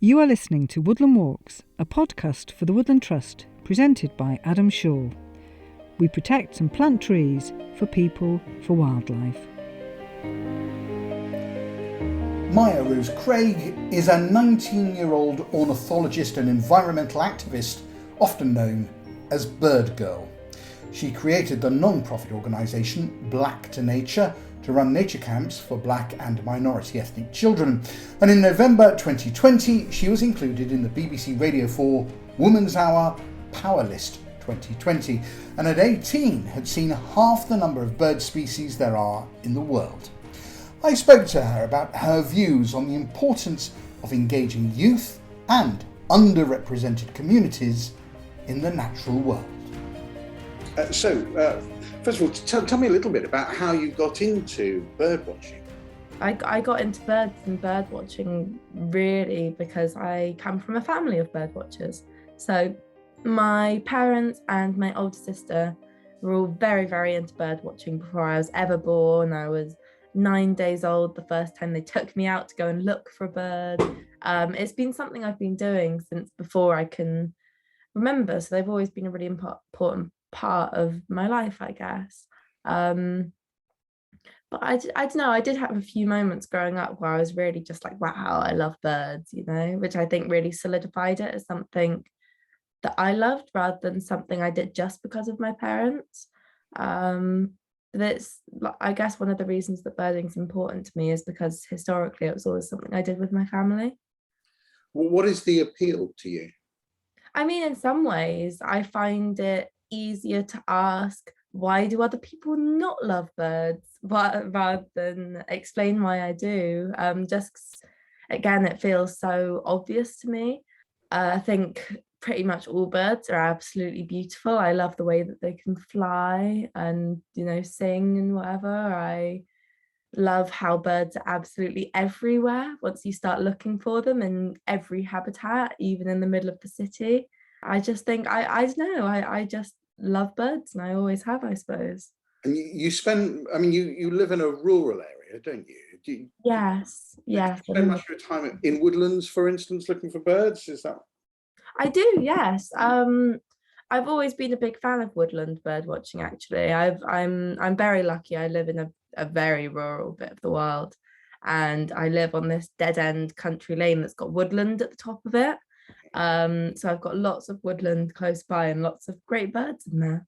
You are listening to Woodland Walks, a podcast for the Woodland Trust, presented by Adam Shaw. We protect and plant trees for people, for wildlife. Mya-Rose Craig is a 19-year-old ornithologist and environmental activist, often known as Birdgirl. She created the non-profit organisation Black to Nature to run nature camps for black and minority ethnic children. And in November 2020, she was included in the BBC Radio 4 Woman's Hour Power List 2020, and at 18 had seen half the number of bird species there are in the world. I spoke to her about her views on the importance of engaging youth and underrepresented communities in the natural world. First of all, tell me a little bit about how you got into bird watching. I got into birds and bird watching really because I come from a family of bird watchers. So my parents and my older sister were all very, very into bird watching before I was ever born. I was 9 days old the first time they took me out to go and look for a bird. It's been something I've been doing since before I can remember. So they've always been a really important part of my life, I guess. But I don't know, I did have a few moments growing up where I was really just like, wow, I love birds, which I think really solidified it as something that I loved rather than something I did just because of my parents. That's, I guess, one of the reasons that birding is important to me is because historically it was always something I did with my family. Well, what is the appeal to you? I mean, in some ways, I find it easier to ask, why do other people not love birds, rather than explain why I do. Just again, it feels so obvious to me. I think pretty much all birds are absolutely beautiful. I love the way that they can fly and sing and whatever. I love how birds are absolutely everywhere once you start looking for them in every habitat, even in the middle of the city. I just think I don't know, I just love birds, and I always have, I suppose. And you live in a rural area, don't you? Yes. Do you spend much of your time in woodlands, for instance, looking for birds? Is that? I do, yes. I've always been a big fan of woodland bird watching, actually. I'm very lucky. I live in a very rural bit of the world, and I live on this dead-end country lane that's got woodland at the top of it. So I've got lots of woodland close by and lots of great birds in there.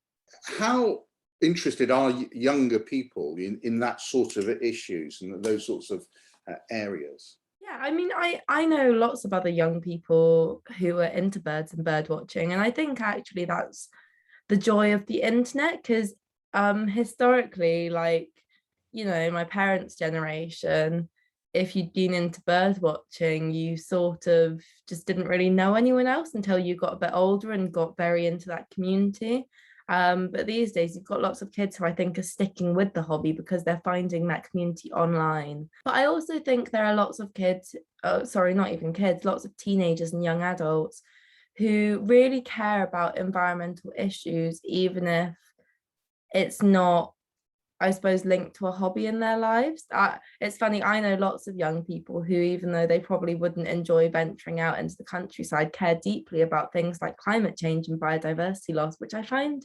How interested are younger people in that sort of issues and those sorts of areas? Yeah, I mean, I know lots of other young people who are into birds and bird watching, and I think actually that's the joy of the internet, because historically, my parents' generation, if you'd been into bird watching, you sort of just didn't really know anyone else until you got a bit older and got very into that community. But these days, you've got lots of kids who I think are sticking with the hobby because they're finding that community online. But I also think there are lots of kids, not even kids, lots of teenagers and young adults who really care about environmental issues, even if it's not, I suppose, linked to a hobby in their lives. It's funny, I know lots of young people who, even though they probably wouldn't enjoy venturing out into the countryside, care deeply about things like climate change and biodiversity loss, which I find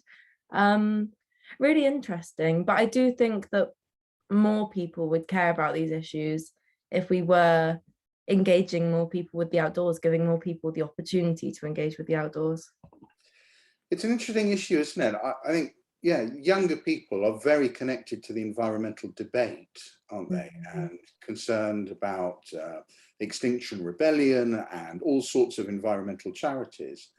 really interesting. But I do think that more people would care about these issues if we were engaging more people with the outdoors, giving more people the opportunity to engage with the outdoors. It's an interesting issue, isn't it? I think, younger people are very connected to the environmental debate, aren't they? Mm-hmm. And concerned about Extinction Rebellion and all sorts of environmental charities.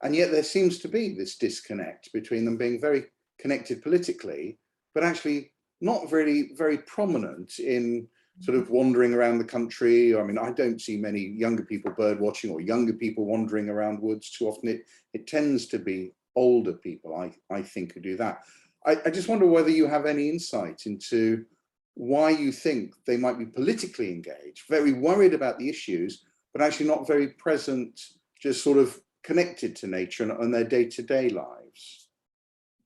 And yet there seems to be this disconnect between them being very connected politically, but actually not really very prominent in sort of wandering around the country. I mean, I don't see many younger people bird watching or younger people wandering around woods too often. It tends to be older people, I think, who do that. I just wonder whether you have any insight into why you think they might be politically engaged, very worried about the issues, but actually not very present, just sort of connected to nature and their day-to-day lives.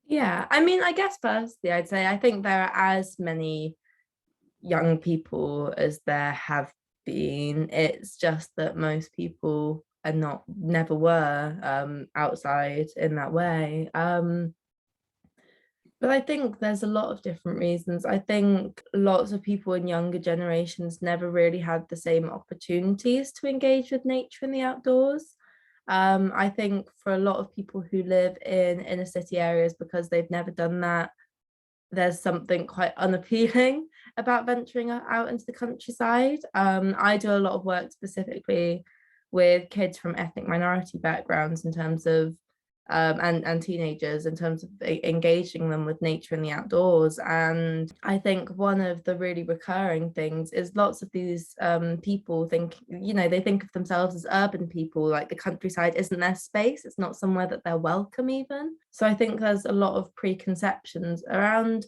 Yeah, I mean, I guess firstly, I'd say I think there are as many young people as there have been. It's just that most people are never were outside in that way. But I think there's a lot of different reasons. I think lots of people in younger generations never really had the same opportunities to engage with nature and the outdoors. I think for a lot of people who live in inner city areas, because they've never done that, there's something quite unappealing about venturing out into the countryside. I do a lot of work specifically with kids from ethnic minority backgrounds in terms of and teenagers in terms of engaging them with nature and the outdoors. And I think one of the really recurring things is lots of these people think, they think of themselves as urban people, like the countryside isn't their space, it's not somewhere that they're welcome even. So I think there's a lot of preconceptions around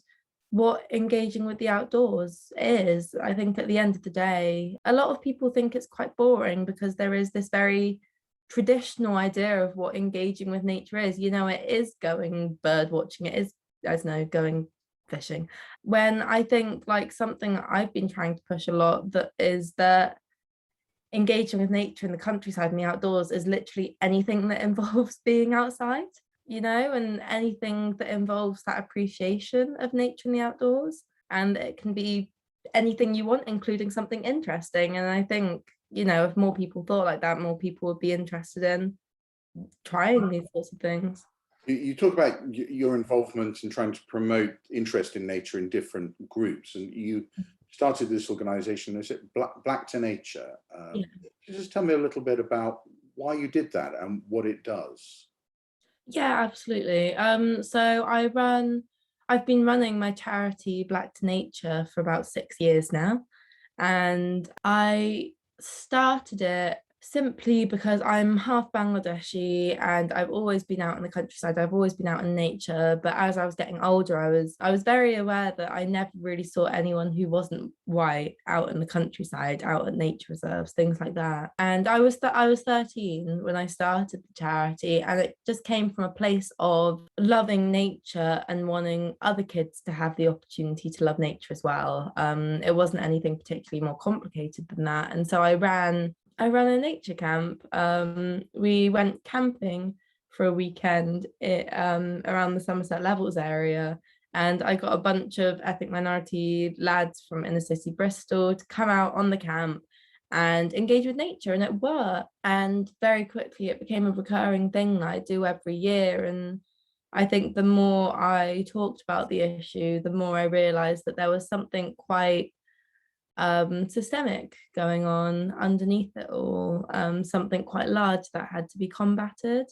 what engaging with the outdoors is. I think at the end of the day, a lot of people think it's quite boring because there is this very traditional idea of what engaging with nature is. It is going bird watching, it is, I don't know, going fishing. When I think like something that I've been trying to push a lot that engaging with nature in the countryside and the outdoors is literally anything that involves being outside, and anything that involves that appreciation of nature and the outdoors. And it can be anything you want, including something interesting. And I think, if more people thought like that, more people would be interested in trying these sorts of things. You talk about your involvement in trying to promote interest in nature in different groups, and you started this organization, is it Black to Nature? Yeah. Can you just tell me a little bit about why you did that and what it does? Yeah, absolutely. So I've been running my charity Black to Nature for about 6 years now, and I started it simply because I'm half Bangladeshi and I've always been out in the countryside. I've always been out in nature, but as I was getting older, I was very aware that I never really saw anyone who wasn't white out in the countryside, out at nature reserves, things like that. And I was 13 when I started the charity, and it just came from a place of loving nature and wanting other kids to have the opportunity to love nature as well. It wasn't anything particularly more complicated than that. And so I ran a nature camp. We went camping for a weekend around the Somerset Levels area, and I got a bunch of ethnic minority lads from inner city Bristol to come out on the camp and engage with nature, and it worked. And very quickly it became a recurring thing that I do every year. And I think the more I talked about the issue, the more I realized that there was something quite systemic going on underneath it all, something quite large that had to be combated,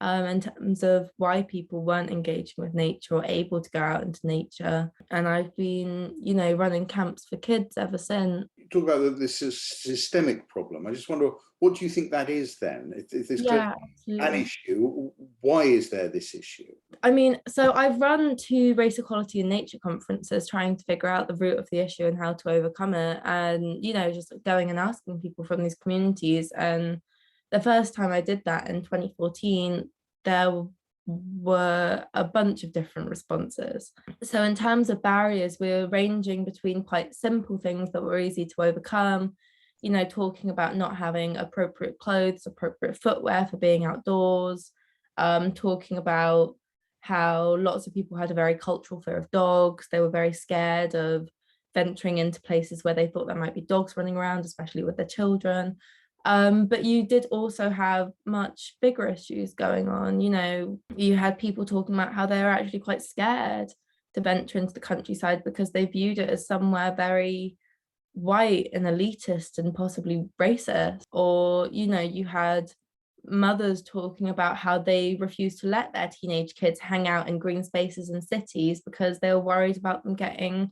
in terms of why people weren't engaging with nature or able to go out into nature. And I've been, running camps for kids ever since. You talk about this systemic problem. I just wonder, what do you think that is then? If there's an issue, why is there this issue? I mean, so I've run 2 race equality and nature conferences trying to figure out the root of the issue and how to overcome it. And, just going and asking people from these communities. And the first time I did that in 2014, there were a bunch of different responses. So in terms of barriers, we were ranging between quite simple things that were easy to overcome, talking about not having appropriate clothes, appropriate footwear for being outdoors, talking about how lots of people had a very cultural fear of dogs. They were very scared of venturing into places where they thought there might be dogs running around, especially with their children. But you did also have much bigger issues going on. You had people talking about how they were actually quite scared to venture into the countryside because they viewed it as somewhere very white and elitist and possibly racist. Or, you had mothers talking about how they refused to let their teenage kids hang out in green spaces in cities because they were worried about them getting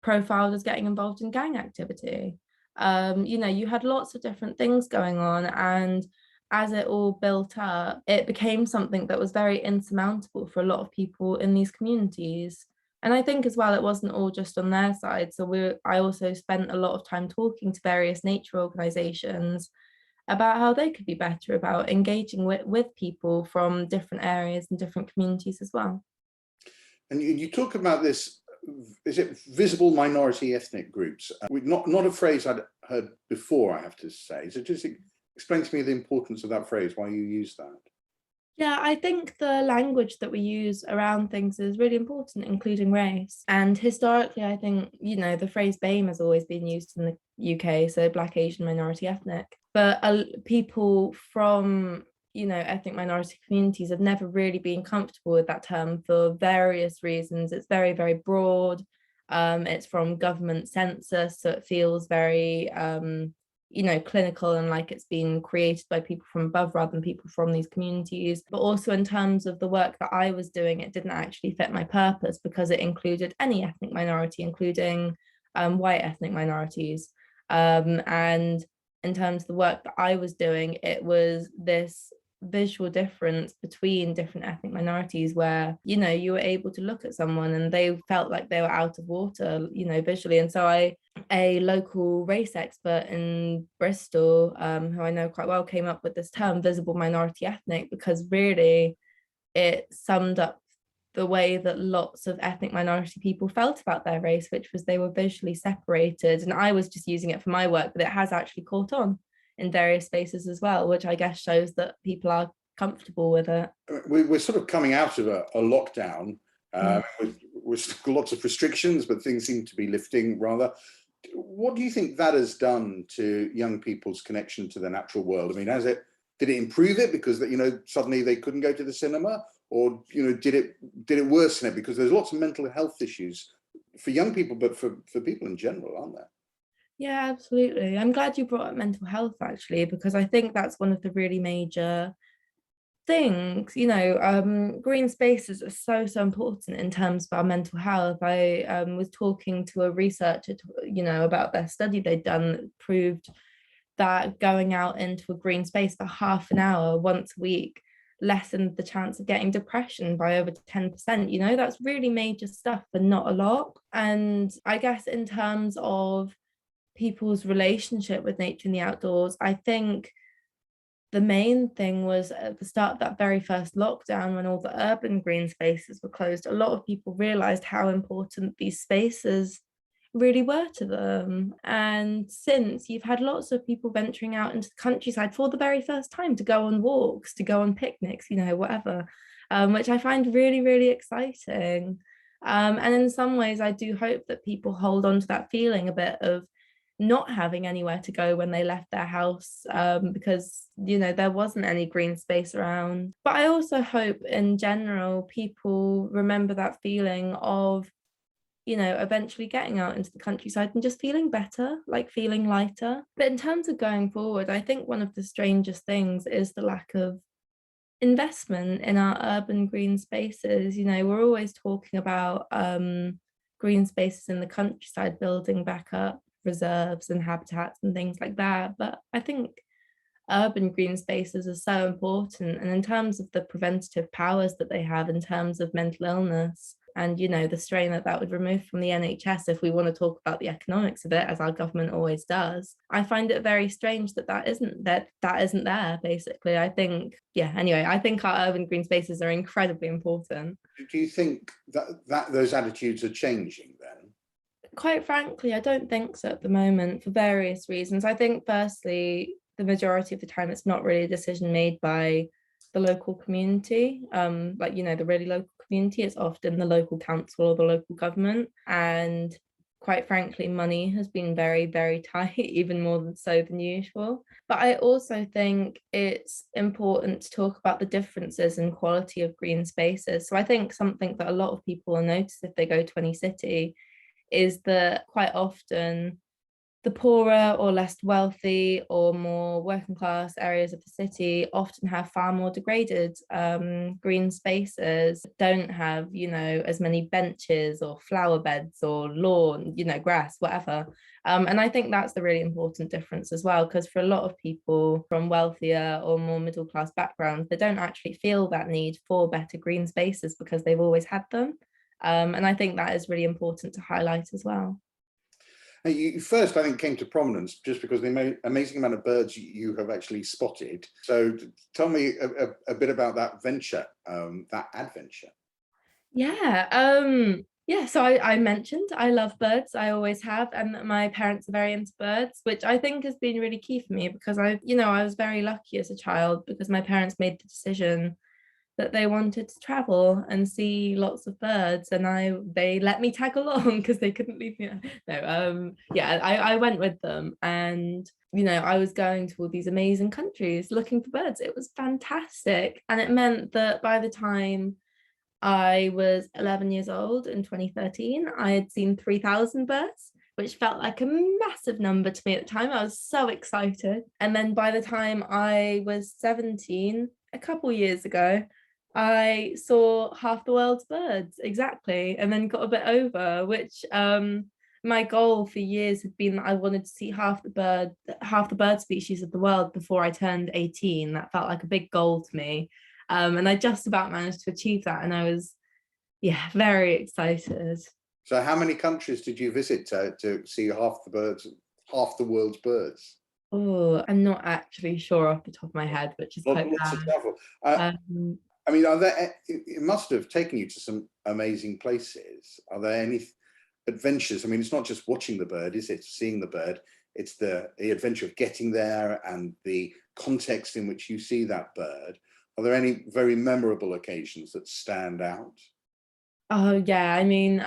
profiled as getting involved in gang activity. You had lots of different things going on, and as it all built up, it became something that was very insurmountable for a lot of people in these communities. And I think as well, it wasn't all just on their side. So I also spent a lot of time talking to various nature organizations about how they could be better about engaging with people from different areas and different communities as well. And you talk about this is it visible minority ethnic groups? Not a phrase I'd heard before, I have to say. So just explain to me the importance of that phrase, why you use that. Yeah, I think the language that we use around things is really important, including race. And historically, I think, the phrase BAME has always been used in the UK, so Black, Asian, Minority, Ethnic. But people from, ethnic minority communities have never really been comfortable with that term for various reasons. It's very, very broad. It's from government census, so it feels very clinical and like it's been created by people from above rather than people from these communities. But also in terms of the work that I was doing, it didn't actually fit my purpose because it included any ethnic minority, including white ethnic minorities. And in terms of the work that I was doing, it was this visual difference between different ethnic minorities where you were able to look at someone and they felt like they were out of water visually. And so a local race expert in Bristol, who I know quite well, came up with this term visible minority ethnic because really it summed up the way that lots of ethnic minority people felt about their race, which was they were visually separated. And I was just using it for my work, but it has actually caught on in various spaces as well, which I guess shows that people are comfortable with it. We're sort of coming out of a lockdown with lots of restrictions, but things seem to be lifting rather. What do you think that has done to young people's connection to the natural world? I mean, did it improve it because suddenly they couldn't go to the cinema, or did it worsen it because there's lots of mental health issues for young people, but for people in general, aren't there? Yeah, absolutely. I'm glad you brought up mental health actually, because I think that's one of the really major things. Green spaces are so important in terms of our mental health. I was talking to a researcher about their study they'd done that proved that going out into a green space for half an hour once a week lessened the chance of getting depression by over 10%. That's really major stuff, but not a lot. And I guess in terms of people's relationship with nature and the outdoors, I think the main thing was at the start of that very first lockdown, when all the urban green spaces were closed, a lot of people realized how important these spaces really were to them. And since, you've had lots of people venturing out into the countryside for the very first time to go on walks, to go on picnics, whatever, which I find really, really exciting. And in some ways, I do hope that people hold on to that feeling a bit of not having anywhere to go when they left their house, because there wasn't any green space around. But I also hope in general people remember that feeling of eventually getting out into the countryside and just feeling better, like feeling lighter. But in terms of going forward, I think one of the strangest things is the lack of investment in our urban green spaces. We're always talking about green spaces in the countryside, building back up reserves and habitats and things like that. But I think urban green spaces are so important. And in terms of the preventative powers that they have in terms of mental illness and, the strain that would remove from the NHS, if we want to talk about the economics of it, as our government always does, I find it very strange that isn't there, basically. I think, I think our urban green spaces are incredibly important. Do you think that those attitudes are changing then? Quite frankly, I don't think so at the moment, for various reasons. I think firstly, the majority of the time it's not really a decision made by the local community, the really local community. It's often the local council or the local government. And quite frankly, money has been very, very tight, even more than usual. But I also think it's important to talk about the differences in quality of green spaces. So I think something that a lot of people will notice if they go to any city is that quite often the poorer or less wealthy or more working class areas of the city often have far more degraded green spaces, don't have, as many benches or flower beds or lawn, grass, whatever. And I think that's the really important difference as well, because for a lot of people from wealthier or more middle class backgrounds, they don't actually feel that need for better green spaces because they've always had them. And I think that is really important to highlight as well. You first, I think, came to prominence just because the amazing amount of birds you have actually spotted. So tell me a bit about that venture, that adventure. Yeah, Yeah, so I mentioned I love birds. I always have, and my parents are very into birds, which I think has been really key for me because I was very lucky as a child because my parents made the decision that they wanted to travel and see lots of birds, and they let me tag along because they couldn't leave me. No, yeah, I went with them, and I was going to all these amazing countries looking for birds. It was fantastic, and it meant that by the time I was 11 years old in 2013, I had seen 3,000 birds, which felt like a massive number to me at the time. I was so excited. And then by the time I was 17, a couple years ago, I saw half the world's birds exactly, and then got a bit over, which my goal for years had been that I wanted to see half the bird species of the world before I turned 18. That felt like a big goal to me. And I just about managed to achieve that. And I was, yeah, very excited. So how many countries did you visit to see half the world's birds? Oh, I'm not actually sure off the top of my head, which is quite Lots of bad. travel. I mean, it must have taken you to some amazing places. Are there any adventures? I mean, it's not just watching the bird, is it? Seeing the bird. It's the adventure of getting there and the context in which you see that bird. Are there any very memorable occasions that stand out? Oh yeah, I mean,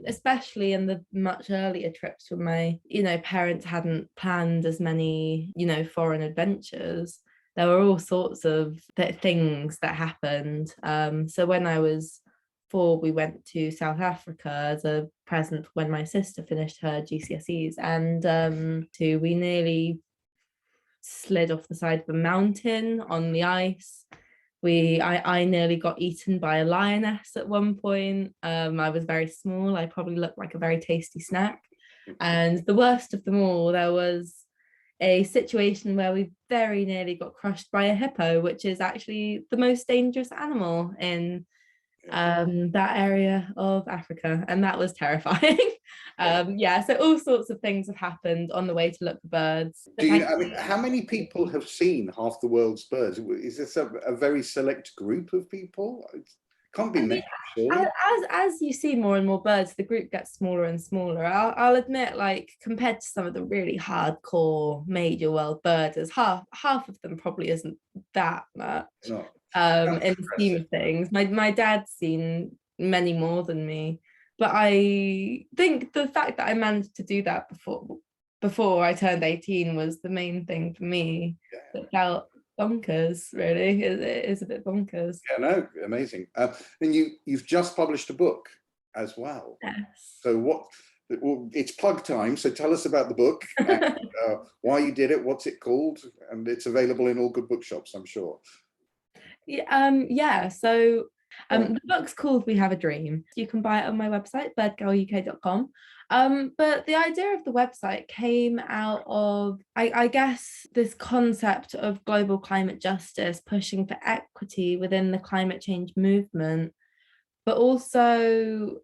especially in the much earlier trips when my, parents hadn't planned as many, foreign adventures. There were all sorts of things that happened. So when I was 4, we went to South Africa as a present when my sister finished her GCSEs, and we nearly slid off the side of a mountain on the ice. I nearly got eaten by a lioness at one point. I was very small. I probably looked like a very tasty snack. And the worst of them all, there was a situation where we very nearly got crushed by a hippo, which is actually the most dangerous animal in that area of Africa, and that was terrifying. Yeah, so all sorts of things have happened on the way to look for birds. I mean, how many people have seen half the world's birds? Is this a very select group of people? It can't be many, surely. As you see more and more birds, the group gets smaller and smaller. I'll admit, like, compared to some of the really hardcore major world birders, half of them probably isn't that much. No. In the scheme of things. My dad's seen many more than me, but I think the fact that I managed to do that before I turned 18 was the main thing for me. Yeah. That felt bonkers, really. It is a bit bonkers. Yeah, no, amazing. And you've just published a book as well. Yes. So it's plug time. So tell us about the book, and, why you did it, what's it called, and it's available in all good bookshops, I'm sure. Yeah, so the book's called We Have a Dream. You can buy it on my website, birdgirluk.com. But the idea of the website came out of, I guess, this concept of global climate justice, pushing for equity within the climate change movement, but also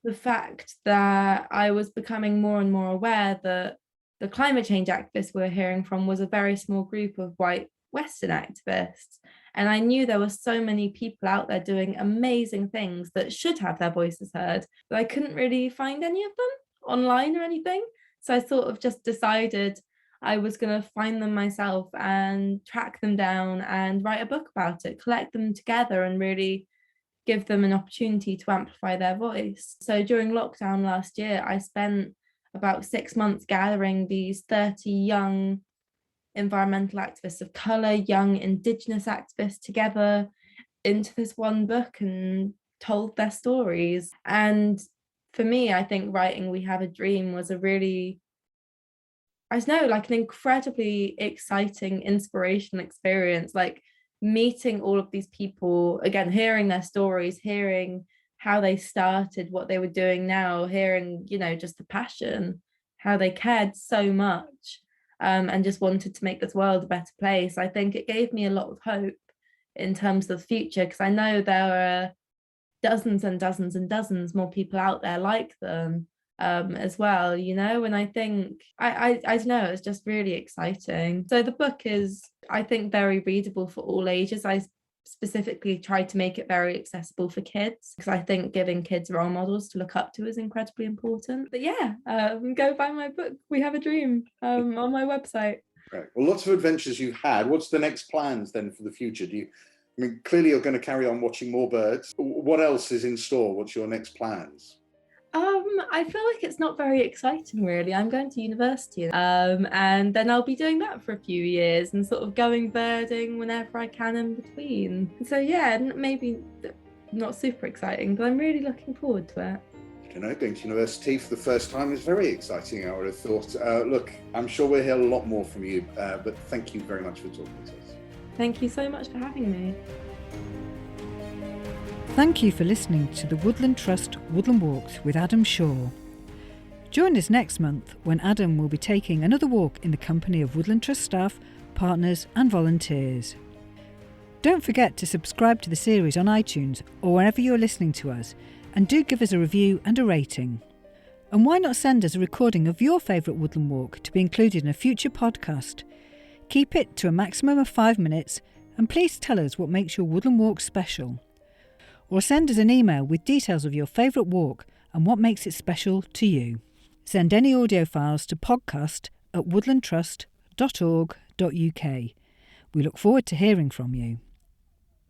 the fact that I was becoming more and more aware that the climate change activists we're hearing from was a very small group of white Western activists. And I knew there were so many people out there doing amazing things that should have their voices heard, but I couldn't really find any of them online or anything. So I sort of just decided I was going to find them myself and track them down and write a book about it, collect them together and really give them an opportunity to amplify their voice. So during lockdown last year, I spent about 6 months gathering these 30 young environmental activists of colour, young Indigenous activists together into this one book and told their stories. And for me, I think writing We Have a Dream was a really, I don't know, like an incredibly exciting, inspirational experience, like meeting all of these people, again, hearing their stories, hearing how they started, what they were doing now, hearing, just the passion, how they cared so much. And just wanted to make this world a better place. I think it gave me a lot of hope in terms of the future, because I know there are dozens and dozens and dozens more people out there like them as well, and I think I don't know, it's just really exciting. So the book is, I think, very readable for all ages. I specifically tried to make it very accessible for kids, because I think giving kids role models to look up to is incredibly important. But yeah, go buy my book, We Have a Dream, on my website. Right. Well, lots of adventures you've had. What's the next plans then for the future? Clearly you're going to carry on watching more birds. What else is in store? What's your next plans? I feel like it's not very exciting, really. I'm going to university, and then I'll be doing that for a few years and sort of going birding whenever I can in between. So yeah, maybe not super exciting, but I'm really looking forward to it. I don't know, going to university for the first time is very exciting, I would have thought. Look, I'm sure we'll hear a lot more from you, but thank you very much for talking to us. Thank you so much for having me. Thank you for listening to the Woodland Trust Woodland Walks with Adam Shaw. Join us next month when Adam will be taking another walk in the company of Woodland Trust staff, partners and volunteers. Don't forget to subscribe to the series on iTunes or wherever you're listening to us, and do give us a review and a rating. And why not send us a recording of your favourite woodland walk to be included in a future podcast? Keep it to a maximum of 5 minutes, and please tell us what makes your woodland walk special. Or send us an email with details of your favourite walk and what makes it special to you. Send any audio files to podcast@woodlandtrust.org.uk. We look forward to hearing from you.